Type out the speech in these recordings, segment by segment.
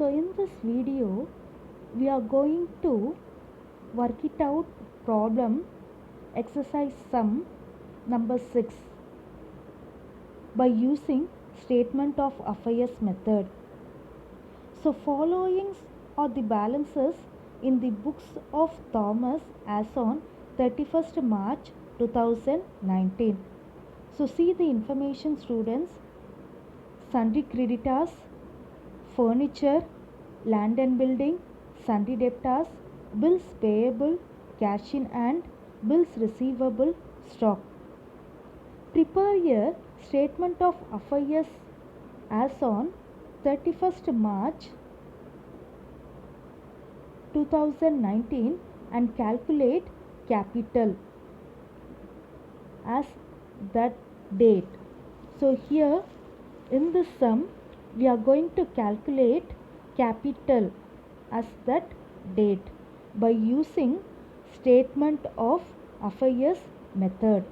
So in this video we are going to work it out problem exercise sum number 6 by using statement of affairs method. So following are the balances in the books of Thomas as on 31st March 2019. So see the information, students. Sundry creditors, furniture, land and building, sundry debtors, bills payable, cash in hand, bills receivable, stock. Prepare a statement of affairs as on 31st March 2019 and calculate capital as that date. So here in this sum we are going to calculate capital as that date by using statement of affairs method.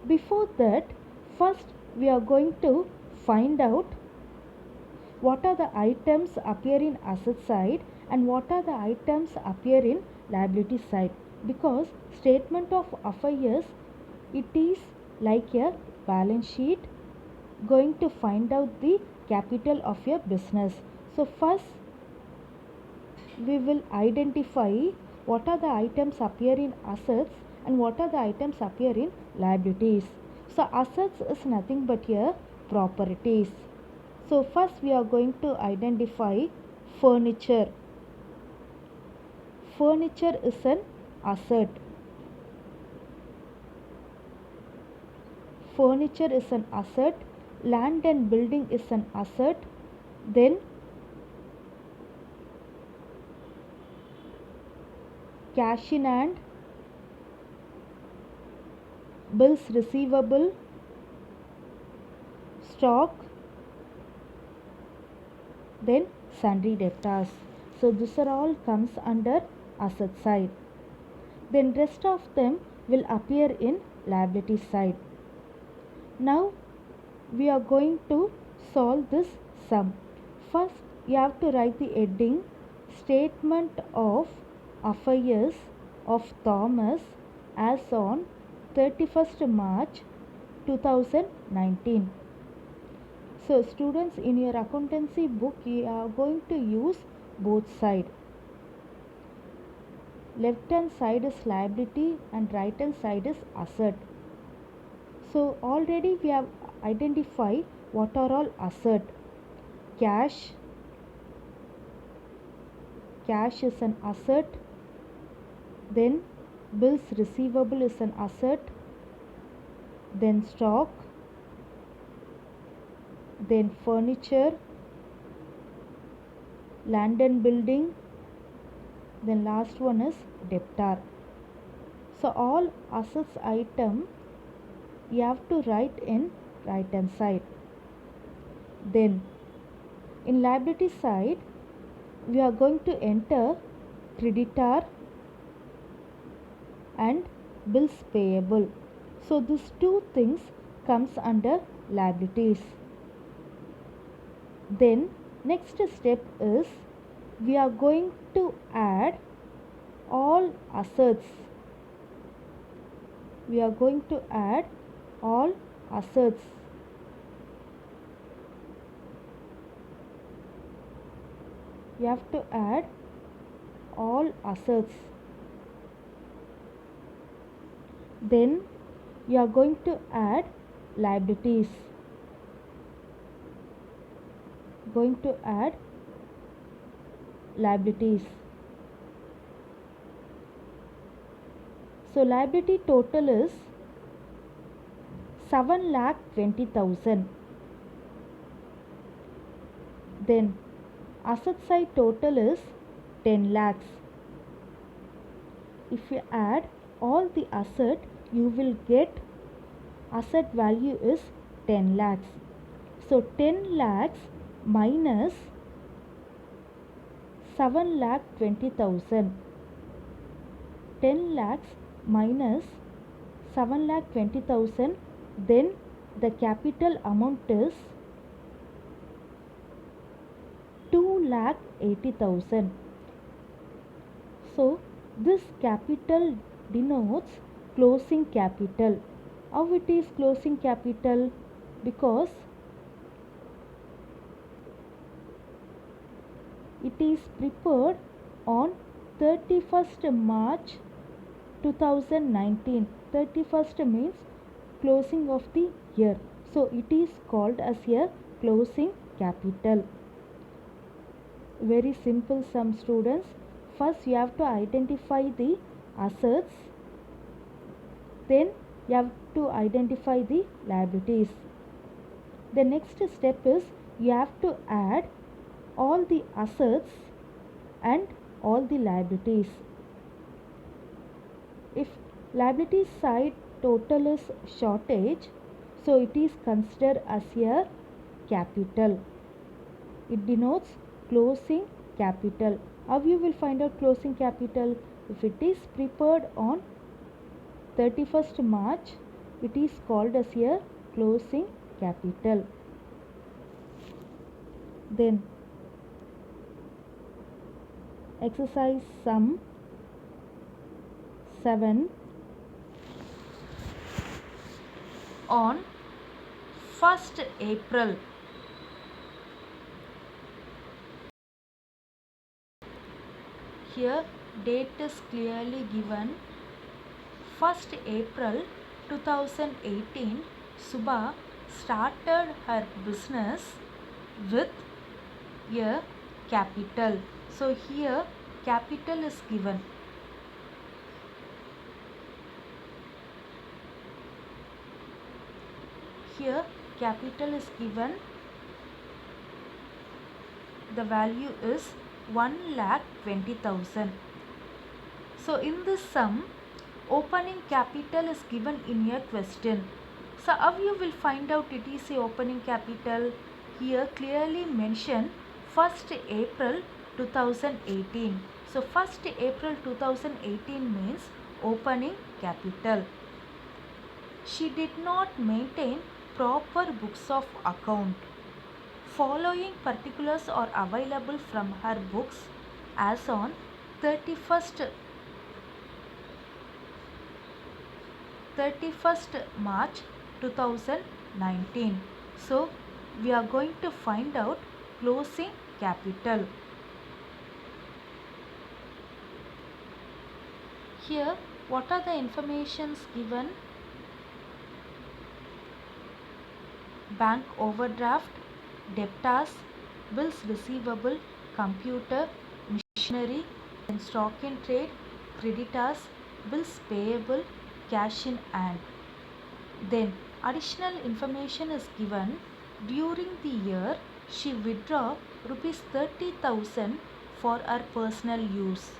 Before that, first we are going to find out what are the items appear in asset side and what are the items appear in liability side, because statement of affairs, it is like a balance sheet going to find out the capital of your business. So first we will identify what are the items appear in assets and what are the items appear in liabilities. So assets is nothing but your properties. So first we are going to identify furniture. Furniture is an asset. Furniture is an asset. Land and building is an asset. Then cash in hand, bills receivable, stock, then sundry debtors. So these are all comes under asset side. Then rest of them will appear in liability side. Now we are going to solve this sum. First you have to write the heading statement of affairs of Thomas as on 31st March 2019. So students, in your accountancy book you are going to use both sides. Left hand side is liability and right hand side is asset. So already we have identified what are all asset. Cash is an asset. Then bills receivable is an asset. Then stock. Then furniture, land and building, then last one is debtor. So all assets item you have to write in right hand side. Then in liability side we are going to enter creditor and bills payable. So these two things comes under liabilities. Then next step is we are going to add all assets. We are going to add all assets. You have to add all assets. Then you are going to add liabilities. Going to add liabilities. So liability total is 7,20,000. Then asset side total is 10 lakhs. If you add all the asset, you will get asset value is 10 lakhs. So 10 lakhs minus 7,20,000. 10 lakhs minus 7,20,000. Then the capital amount is 1,80,000. So this capital denotes closing capital. How it is closing capital? Because it is prepared on 31st March 2019. 31st means closing of the year. So it is called as a closing capital. Very simple sum, students. First you have to identify the assets, then you have to identify the liabilities. The next step is you have to add all the assets and all the liabilities. If liability side total is shortage, so it is considered as a capital. It denotes closing capital. How you will find out closing capital? If it is prepared on 31st March, it is called as a closing capital. Then exercise sum 7. On 1st April, here date is clearly given. 1st April 2018, Subha started her business with a capital. So here capital is given. Here capital is given. The value is 1,20,000. So in this sum, opening capital is given in a question. So how you will find out it is a opening capital? Here clearly mention 1st April 2018. So 1st April 2018 means opening capital. She did not maintain proper books of account. Following particulars are available from her books as on 31st March 2019. So we are going to find out closing capital. Here what are the informations given? Bank overdraft, debtors, bills receivable, computer, machinery, and stock in trade, creditors, bills payable, cash in hand. Then additional information is given. During the year, she withdrew rupees 30,000 for her personal use.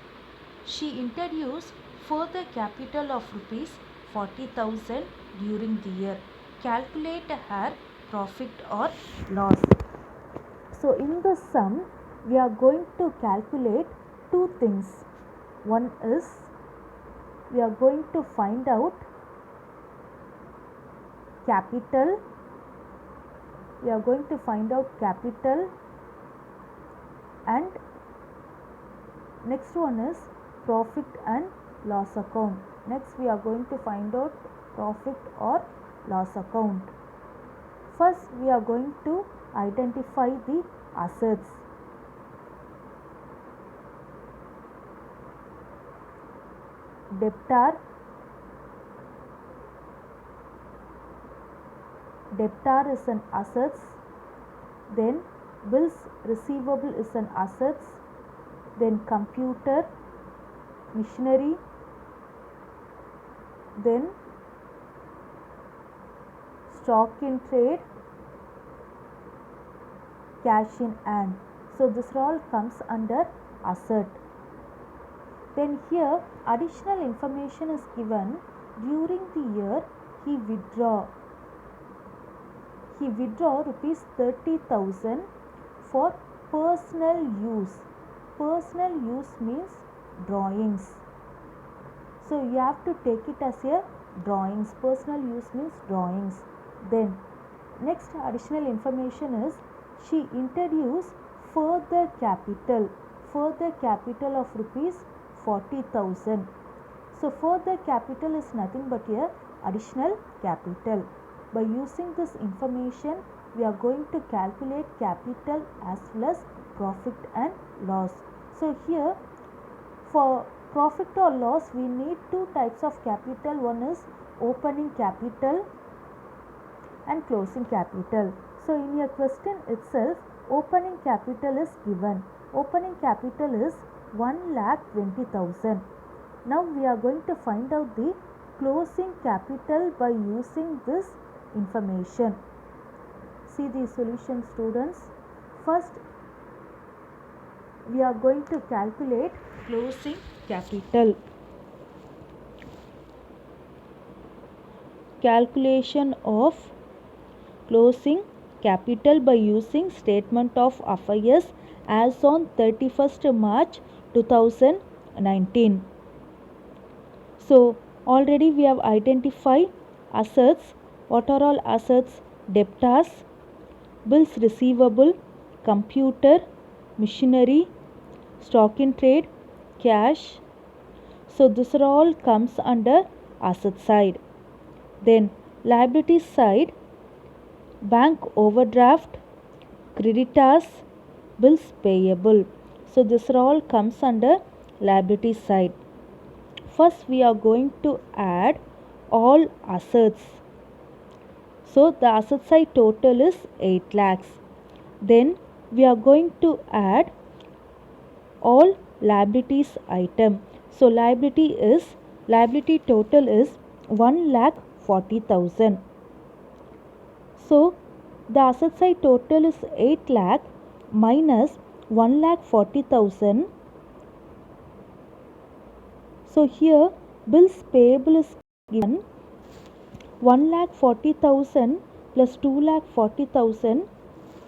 She introduced further capital of rupees 40,000 during the year. Calculate her profit or loss. So in the sum, we are going to calculate two things. One is we are going to find out capital. We are going to find out capital, and next one is profit and loss account. Next we are going to find out profit or loss account. First we are going to identify the assets. Debtor is an assets. Then bills receivable is an assets. Then computer, machinery, then stock in trade, cash in hand. So this all comes under asset. Then here additional information is given. During the year he withdraw rupees 30,000 for personal use. Personal use means drawings. So you have to take it as a drawings. Personal use means drawings. Then next additional information is she introduced further capital of rupees 40,000. So further capital is nothing but a additional capital. By using this information, we are going to calculate capital as well as profit and loss. So here for profit or loss, we need two types of capital. One is opening capital and closing capital. So in your question itself, opening capital is given. Opening capital is 1,20,000. Now we are going to find out the closing capital by using this information. See the solution, students. First, we are going to calculate closing capital. Calculation of closing capital by using statement of affairs as on 31st March 2019. So already we have identified assets. What are all assets? Debtors, bills receivable, computer, machinery, stock in trade, cash. So this all comes under asset side. Then liability side, bank overdraft, creditors, bills payable. So this all comes under liability side. First we are going to add all assets. So the asset side total is 8 lakhs. Then we are going to add all liabilities item. So liability total is 1,40,000. So the asset side total is 8 lakh minus 1,40,000. So here bills payable is given 1,40,000 plus 2,40,000.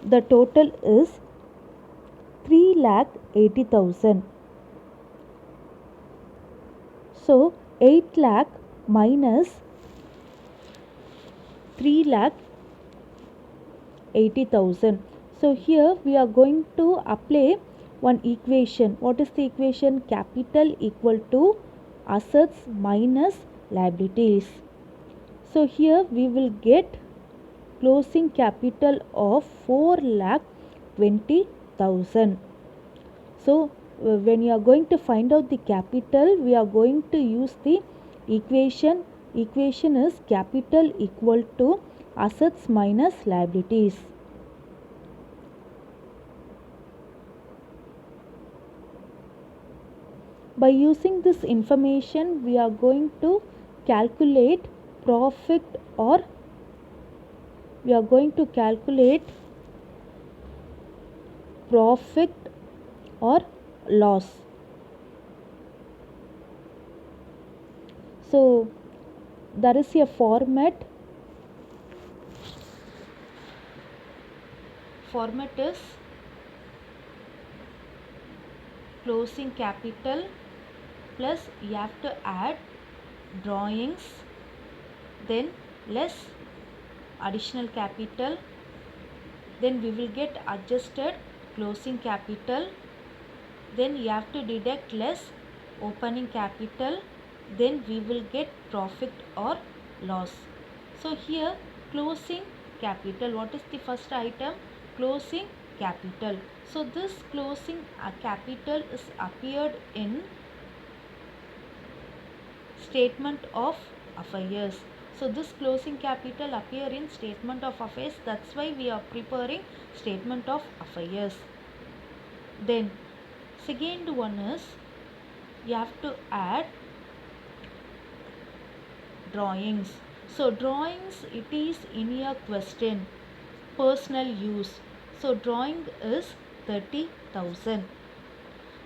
The total is 3,80,000. So 8 lakh minus 3,80,000. So here we are going to apply one equation. What is the equation? Capital equal to assets minus liabilities. So here we will get closing capital of 4,20,000. So when you are going to find out the capital, we are going to use the equation. Equation is capital equal to assets minus liabilities. By using this information, we are going to calculate profit or loss. So there is a format. Format is closing capital plus you have to add drawings, then less additional capital, then we will get adjusted closing capital, then you have to deduct less opening capital, then we will get profit or loss. So here closing capital, what is the first item? Closing capital. So this closing capital is appeared in statement of affairs. So this closing capital appear in statement of affairs. That's why we are preparing statement of affairs. Then second one is you have to add drawings. So drawings, it is in your question, personal use. So drawing is 30,000.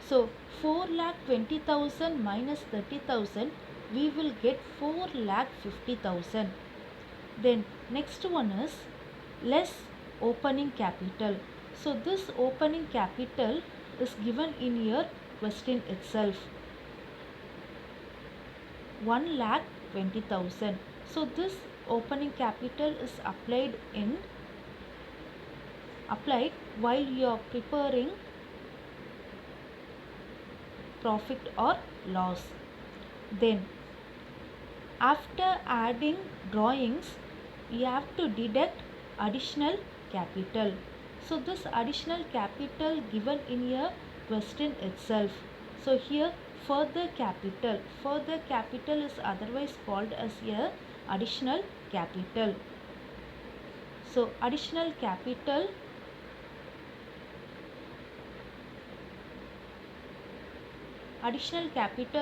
So 4,20,000 minus 30,000, we will get 4,50,000. Then next one is less opening capital. So this opening capital is given in your question itself, 1,20,000. So this opening capital is applied in applied while you are preparing profit or loss. Then after adding drawings, you have to deduct additional capital. So this additional capital given in your question itself. So here further capital is otherwise called as a additional capital. So additional capital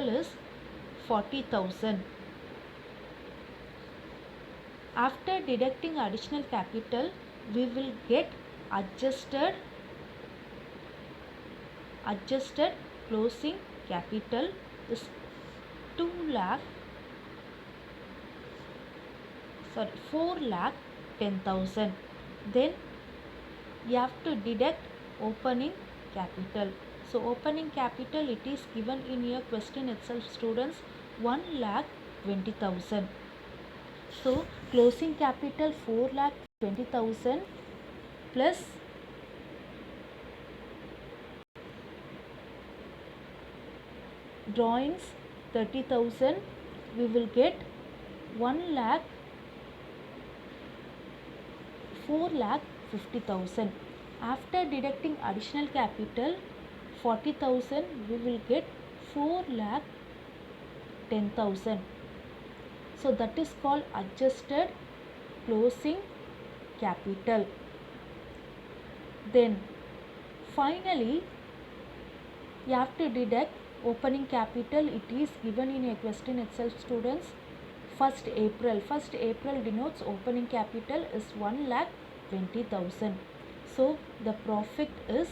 is 40,000. After deducting additional capital, we will get adjusted closing capital is 4,10,000. Then you have to deduct opening capital. So opening capital, it is given in your question itself, students, 1,20,000. So closing capital 4,20,000 plus drawings 30,000, we will get 4,50,000. After deducting additional capital 40,000, we will get 4,10,000. So that is called adjusted closing capital. Then finally you have to deduct opening capital. It is given in a question itself, students. 1st April denotes opening capital is 1,20,000. So the profit is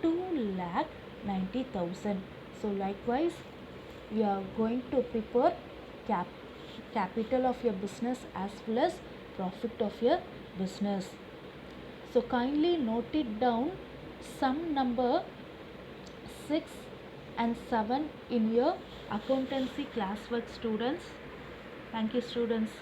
2,90,000. So likewise you are going to prepare capital of your business as well as profit of your business. So kindly note it down, sum number 6 and 7 in your accountancy classwork, students. Thank you, students.